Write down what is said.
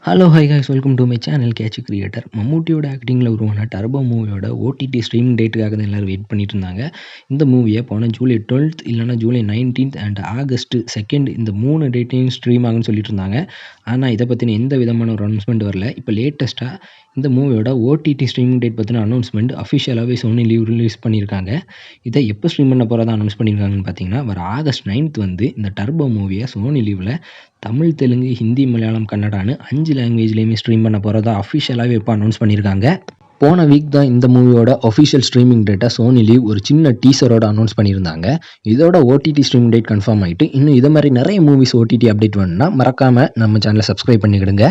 Hello hi guys welcome to my channel catch creator. மம்மூட்டியோட ஆக்டிங்கில் உருவான டர்போ மூவியோட ஓடிடி ஸ்ட்ரீமிங் டேட்டுக்காக தான் எல்லோரும் வெயிட் பண்ணிட்டு இருந்தாங்க. இந்த மூவியை போன ஜூலை 12th இல்லைனா ஜூலை 19th அண்ட் ஆகஸ்ட் 2 இந்த 3 டேட்டையும் ஸ்ட்ரீம் ஆகுன்னு சொல்லிட்டு இருந்தாங்க. ஆனால் இதை பற்றின எந்த விதமான ஒரு அனௌன்ஸ்மெண்ட் வரல. இப்போ லேட்டஸ்ட்டாக இந்த மூவியோட ஓடிடி ஸ்ட்ரீமிங் டேட் பற்றின அனௌன்ஸ்மெண்ட் அஃபிஷியலாகவே சோனி ரிலீஸ் பண்ணியிருக்காங்க. இதை எப்போ ஸ்ட்ரீம் பண்ண போகிறதா அனௌன்ஸ் பண்ணியிருக்காங்கன்னு பார்த்தீங்கன்னா, வர ஆகஸ்ட் 9th வந்து இந்த டர்போ மூவியை சோனி லீவில் தமிழ், தெலுங்கு, ஹிந்தி, மலையாளம், கன்னடான்னு 5 லாங்குவேஜ்லேயுமே ஸ்ட்ரீம் பண்ண போகிறதா அஃபிஷியலாகவே இப்போ அனௌன்ஸ் பண்ணியிருக்காங்க. போன வீக் தான் இந்த மூவியோட ஒஃபிஷியல் ஸ்ட்ரீமிங் டேட்டை சோனி லீவ் ஒரு சின்ன டீசரோட அனௌன்ஸ் பண்ணியிருந்தாங்க. இதோட ஓடிடி ஸ்ட்ரீமிங் டேட் கன்ஃபார்ம் ஆகிட்டு இன்னும் இதை மாதிரி நிறைய மூவிஸ் ஓடிடி அப்டேட் வேணும்னா மறக்காமல் நம்ம சேனலை சப்ஸ்கிரைப் பண்ணிக்கிடுங்க.